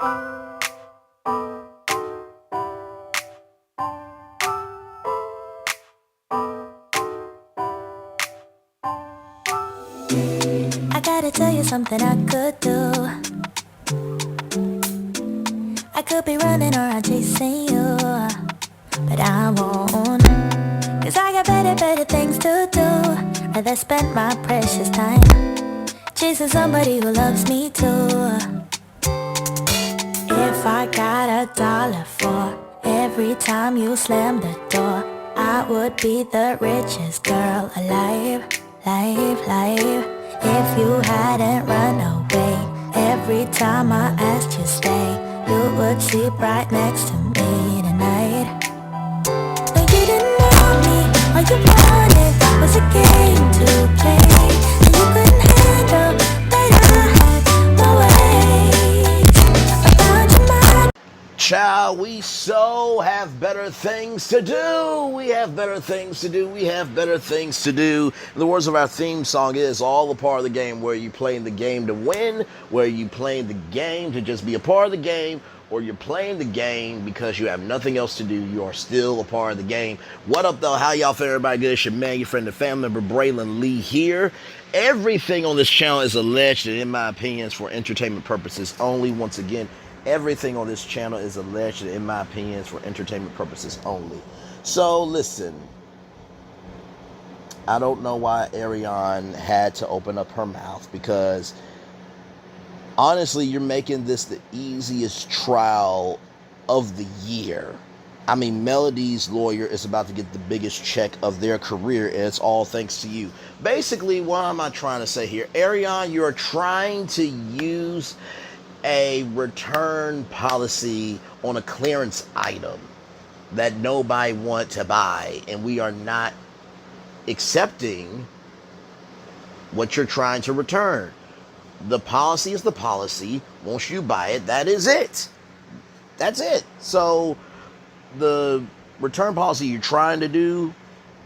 I gotta tell you something I could do. I could be running around chasing you, but I won't. Cause I got better things to do. Rather spend my precious time chasing somebody who loves me too. If I got $1 for every time you slam the door, I would be the richest girl alive. If you hadn't run away every time I asked you stay, you would sleep right next to me tonight. But you didn't want me, all you wanted was a game to play, and you couldn't handle that I had my ways. I found your mind. Child, we so have better things to do. We have better things to do. We have better things to do. The words of our theme song is all a part of the game, where you playing the game to win, where you playing the game to just be a part of the game, or you're playing the game because you have nothing else to do. You are still a part of the game. What up, though? How y'all feel? Everybody good? It's your man, your friend, and family member, Braylon Lee here. Everything on this channel is alleged, and in my opinion, is for entertainment purposes only. Once again, everything on this channel is alleged, and in my opinion, is for entertainment purposes only. So, listen. I don't know why Arion had to open up her mouth, because honestly, you're making this the easiest trial of the year. I mean, Melody's lawyer is about to get the biggest check of their career, and it's all thanks to you. Basically, what am I trying to say here? Arion, you're trying to use a return policy on a clearance item that nobody want to buy, and we are not accepting what you're trying to return. The policy is the policy. Once you buy it, that is it. That's it. So the return policy you're trying to do,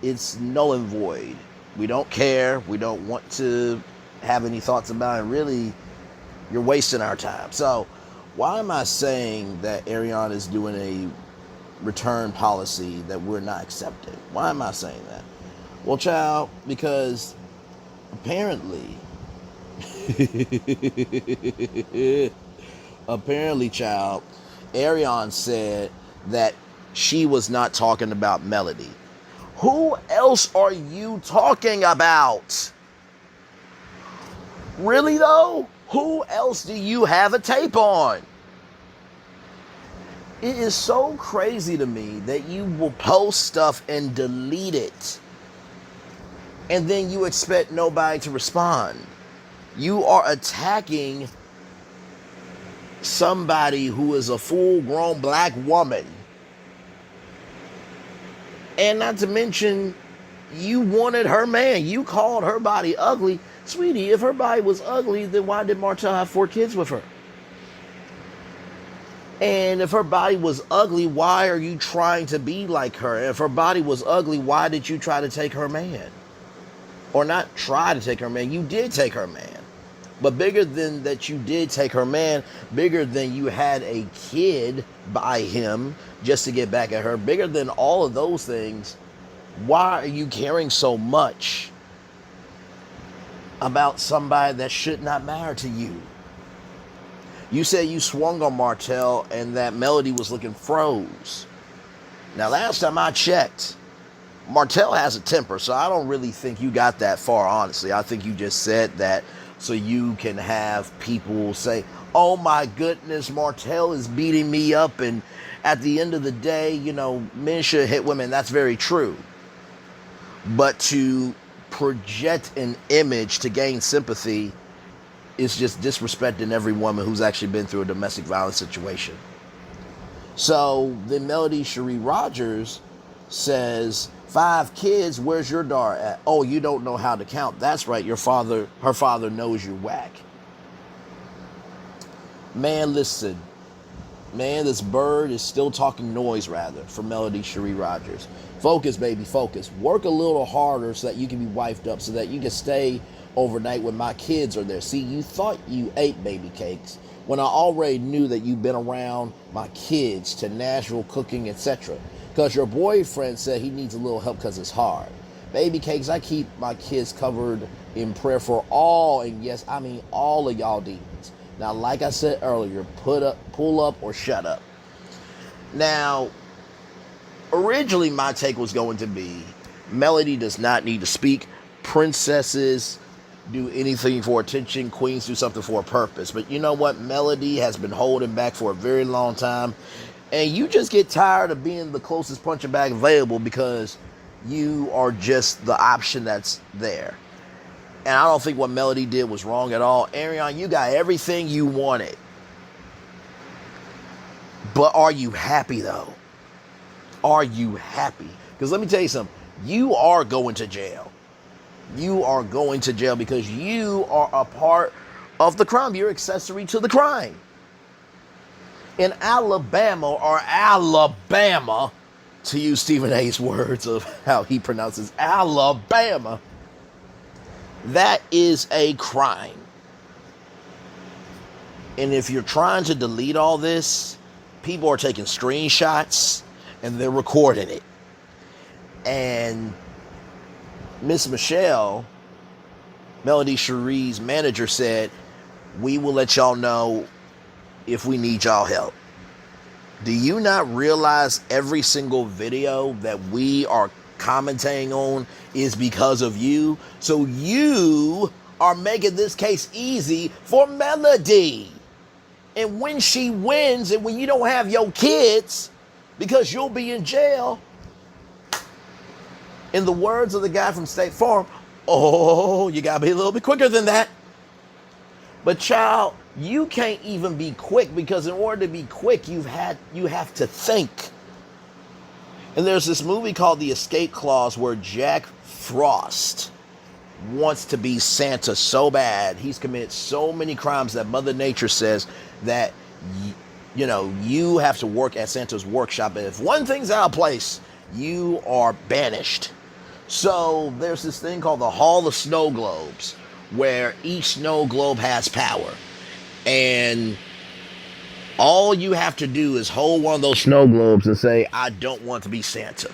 it's null and void. We don't care. We don't want to have any thoughts about it. Really, you're wasting our time. So why am I saying that Arion is doing a return policy that we're not accepting? Why am I saying that? Well, child, because apparently, child, Arion said that she was not talking about Melody. Who else are you talking about? Really, though? Who else do you have a tape on? It is so crazy to me that you will post stuff and delete it, and then you expect nobody to respond. You are attacking somebody who is a full-grown black woman. And not to mention, you wanted her man. You called her body ugly. Sweetie, if her body was ugly, then why did Martell have 4 kids with her? And if her body was ugly, why are you trying to be like her? If her body was ugly, why did you try to take her man? Or not try to take her man, you did take her man. But bigger than that you did take her man, bigger than you had a kid by him just to get back at her, bigger than all of those things, why are you caring so much about somebody that should not matter to you? You said you swung on Martell and that Melody was looking froze. Now, last time I checked, Martell has a temper, so I don't really think you got that far, honestly. I think you just said that so you can have people say, oh my goodness, Martell is beating me up, and at the end of the day, you know, men should hit women. That's very true. But to project an image to gain sympathy is just disrespecting every woman who's actually been through a domestic violence situation. So then Melody Cherie Rogers says, 5 kids, where's your daughter at? Oh, you don't know how to count. That's right, her father knows you're whack. Man, listen. Man, this bird is still talking noise, rather, for Melody Cherie Rogers. Focus, baby, focus. Work a little harder so that you can be wifed up, so that you can stay overnight when my kids are there. See, you thought you ate baby cakes when I already knew that you've been around my kids to Nashville cooking, etc. Because your boyfriend said he needs a little help because it's hard. Baby cakes, I keep my kids covered in prayer for all, and yes, I mean all of y'all demons. Now, like I said earlier, pull up, or shut up. Now, originally my take was going to be Melody does not need to speak. Princesses do anything for attention. Queens do something for a purpose. But you know what? Melody has been holding back for a very long time. And you just get tired of being the closest punching bag available because you are just the option that's there. And I don't think what Melody did was wrong at all. Arion, you got everything you wanted. But are you happy, though? Are you happy? Because let me tell you something. You are going to jail. You are going to jail because you are a part of the crime. You're accessory to the crime. In Alabama, to use Stephen A's words of how he pronounces Alabama, that is a crime. And if you're trying to delete all this, people are taking screenshots and they're recording it. And Miss Michelle, Melody Cherie's manager, said, we will let y'all know if we need y'all help. Do you not realize every single video that we are commenting on is because of you? So you are making this case easy for Melody. And when she wins and when you don't have your kids because you'll be in jail, in the words of the guy from State Farm, oh, you gotta be a little bit quicker than that. But child, you can't even be quick because in order to be quick, you have to think. And there's this movie called The Escape Clause where Jack Frost wants to be Santa so bad. He's committed so many crimes that Mother Nature says that, you have to work at Santa's workshop. And if one thing's out of place, you are banished. So there's this thing called the Hall of Snow Globes, where each snow globe has power. And all you have to do is hold one of those snow globes and say, I don't want to be Santa.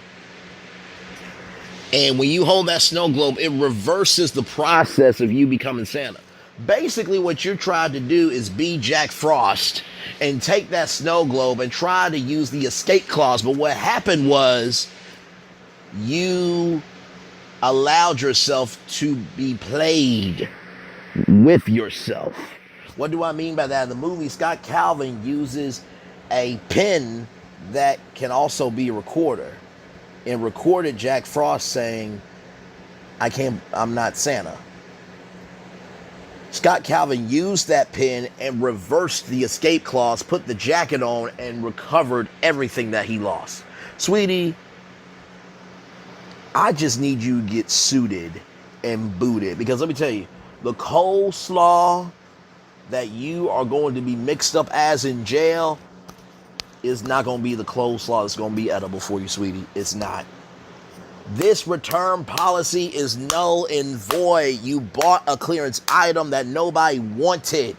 And when you hold that snow globe, it reverses the process of you becoming Santa. Basically, what you're trying to do is be Jack Frost and take that snow globe and try to use the escape clause. But what happened was you allowed yourself to be played with yourself. What do I mean by that? In the movie, Scott Calvin uses a pen that can also be a recorder and recorded Jack Frost saying, I'm not Santa. Scott Calvin used that pen and reversed the escape clause, put the jacket on, and recovered everything that he lost. Sweetie, I just need you to get suited and booted. Because let me tell you, the coleslaw that you are going to be mixed up as in jail is not going to be the coleslaw that's going to be edible for you, sweetie. It's not. This return policy is null and void. You bought a clearance item that nobody wanted.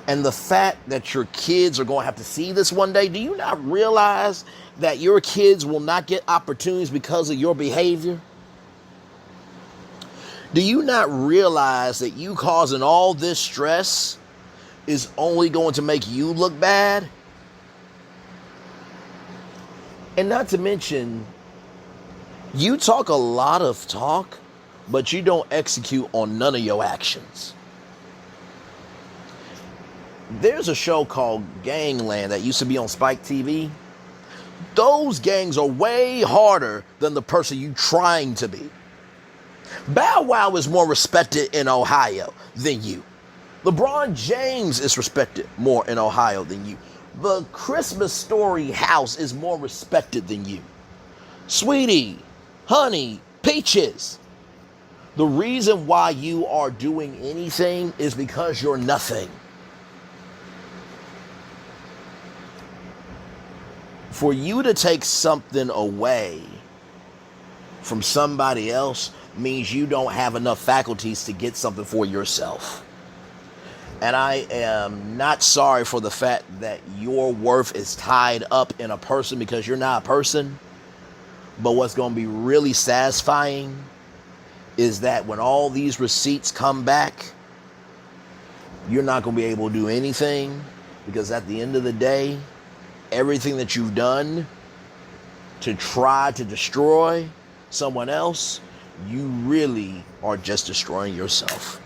And the fact that your kids are going to have to see this one day, do you not realize that your kids will not get opportunities because of your behavior? Do you not realize that you causing all this stress is only going to make you look bad? And not to mention, you talk a lot of talk, but you don't execute on none of your actions. There's a show called Gangland that used to be on Spike TV. Those gangs are way harder than the person you trying to be. Bow Wow is more respected in Ohio than you. LeBron James is respected more in Ohio than you. The Christmas Story house is more respected than you. Sweetie, honey, peaches. The reason why you are doing anything is because you're nothing. For you to take something away from somebody else, means you don't have enough faculties to get something for yourself. And I am not sorry for the fact that your worth is tied up in a person because you're not a person. But what's going to be really satisfying is that when all these receipts come back, you're not going to be able to do anything, because at the end of the day, everything that you've done to try to destroy someone else, you really are just destroying yourself.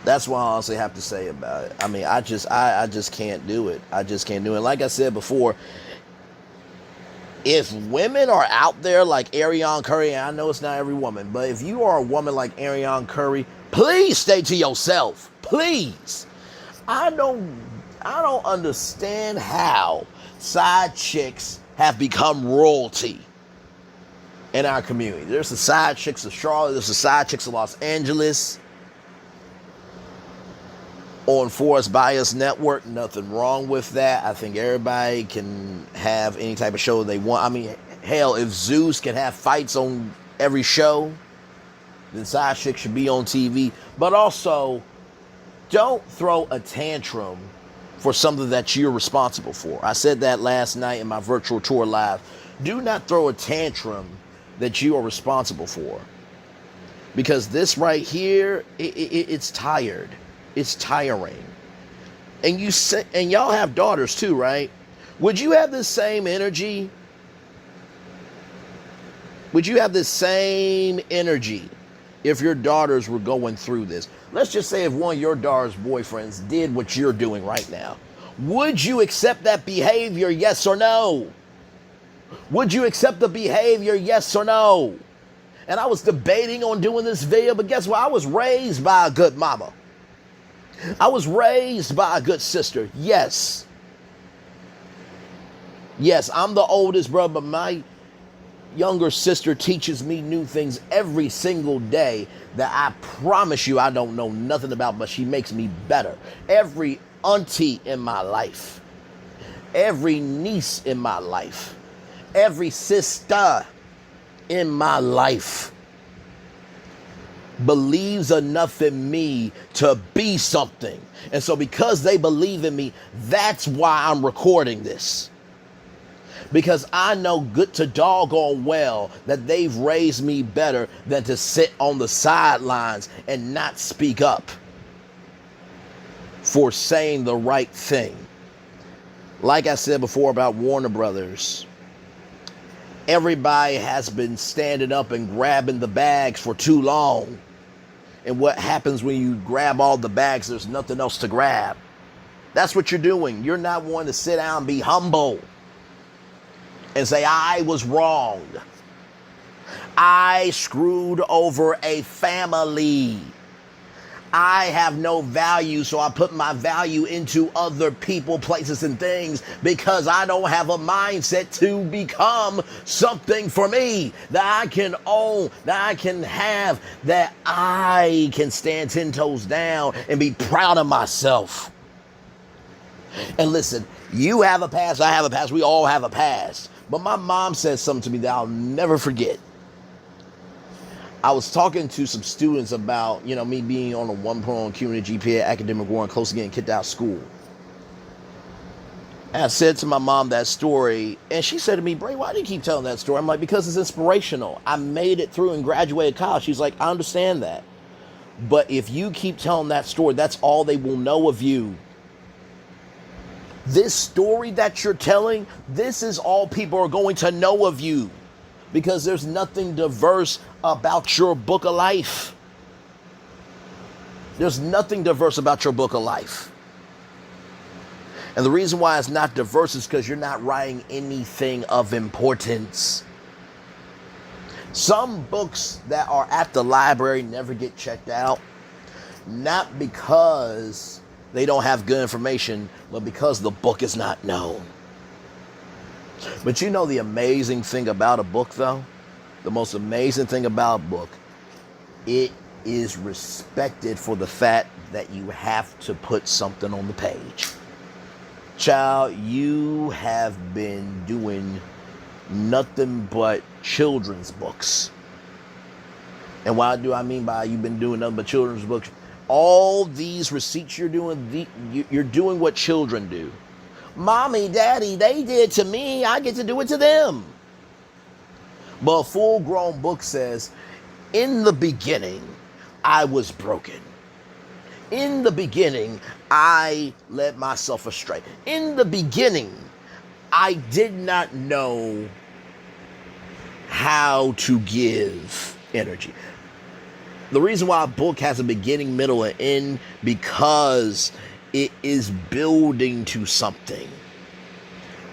That's what I honestly have to say about it. I mean, I just can't do it. I just can't do it. Like I said before, if women are out there like Arionne Curry, and I know it's not every woman, but if you are a woman like Arionne Curry, please stay to yourself. Please. I don't understand how side chicks have become royalty in our community. There's the side chicks of Charlotte, there's the side chicks of Los Angeles. On Forest Bias Network, nothing wrong with that. I think everybody can have any type of show they want. I mean, hell, if Zeus can have fights on every show, then side chicks should be on TV. But also, don't throw a tantrum for something that you're responsible for. I said that last night in my virtual tour live. Do not throw a tantrum that you are responsible for. Because this right here, it's tired. It's tiring. And y'all have daughters too, right? Would you have this same energy? Would you have this same energy if your daughters were going through this? Let's just say if one of your daughter's boyfriends did what you're doing right now. Would you accept that behavior, yes or no? Would you accept the behavior, yes or no? And I was debating on doing this video, but guess what? I was raised by a good mama. I was raised by a good sister. Yes. Yes, I'm the oldest brother, but my younger sister teaches me new things every single day that I promise you I don't know nothing about, but she makes me better. Every auntie in my life, every niece in my life, every sister in my life believes enough in me to be something. And so because they believe in me, that's why I'm recording this. Because I know good to doggone well that they've raised me better than to sit on the sidelines and not speak up for saying the right thing. Like I said before about Warner Brothers, everybody has been standing up and grabbing the bags for too long. And what happens when you grab all the bags, there's nothing else to grab. That's what you're doing. You're not wanting to sit down and be humble and say, I was wrong. I screwed over a family. I have no value, so I put my value into other people, places, and things because I don't have a mindset to become something for me that I can own, that I can have, that I can stand 10 toes down and be proud of myself. And listen, you have a past, I have a past, we all have a past. But my mom said something to me that I'll never forget. I was talking to some students about, me being on a 1.0 community GPA, academic growing, close to getting kicked out of school. And I said to my mom that story, and she said to me, Bray, why do you keep telling that story? I'm like, because it's inspirational. I made it through and graduated college. She's like, I understand that. But if you keep telling that story, that's all they will know of you. This story that you're telling, this is all people are going to know of you. Because there's nothing diverse about your book of life. There's nothing diverse about your book of life. And the reason why it's not diverse is because you're not writing anything of importance. Some books that are at the library never get checked out. Not because they don't have good information, but because the book is not known. But the amazing thing about a book, though? The most amazing thing about a book, it is respected for the fact that you have to put something on the page. Child, you have been doing nothing but children's books. And what do I mean by you've been doing nothing but children's books? All these receipts you're doing, you're doing what children do. Mommy, daddy, they did to me, I get to do it to them. But a full-grown book says, in the beginning, I was broken. In the beginning, I led myself astray. In the beginning, I did not know how to give energy. The reason why a book has a beginning, middle, and end, because it is building to something.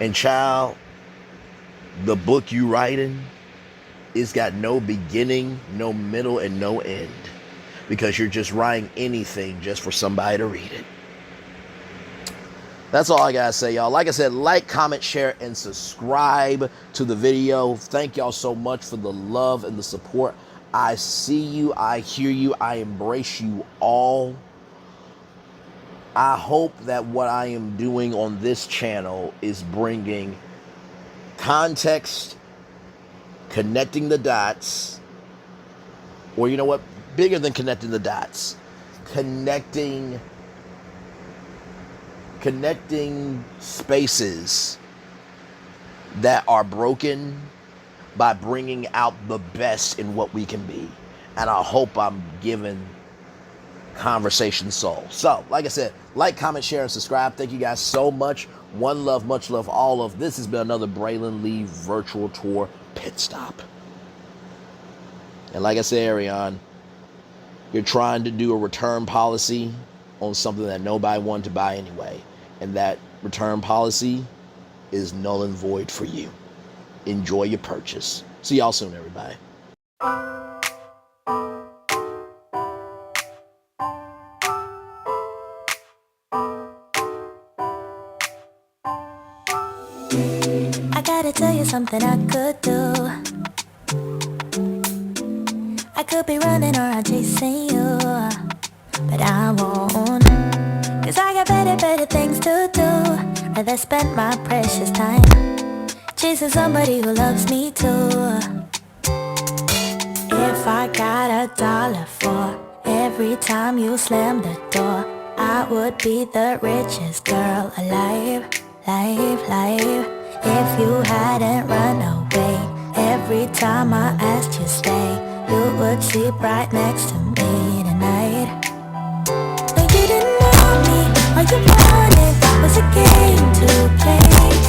And child, the book you writing, it's got no beginning, no middle, and no end. Because you're just writing anything just for somebody to read it. That's all I gotta say, y'all. Like I said, like, comment, share, and subscribe to the video. Thank y'all so much for the love and the support. I see you, I hear you, I embrace you all. I hope that what I am doing on this channel is bringing context, connecting the dots, or you know what, bigger than connecting the dots, connecting spaces that are broken by bringing out the best in what we can be. And I hope I'm giving conversation soul. So, like I said, like, comment, share, and subscribe. Thank you guys so much. One love, much love, all love. This has been another Braylon Lee virtual tour pit stop. And like I said, Arion, you're trying to do a return policy on something that nobody wanted to buy anyway. And that return policy is null and void for you. Enjoy your purchase. See y'all soon, everybody. I gotta tell you something I could do. I could be running around chasing you, but I won't. Cause I got better things to do. Rather spend my precious time chasing somebody who loves me too. If I got $1 for every time you slam the door, I would be the richest girl alive, If you hadn't run away every time I asked you stay, you would sleep right next to me tonight. No, you didn't want me, all you wanted was a game to play.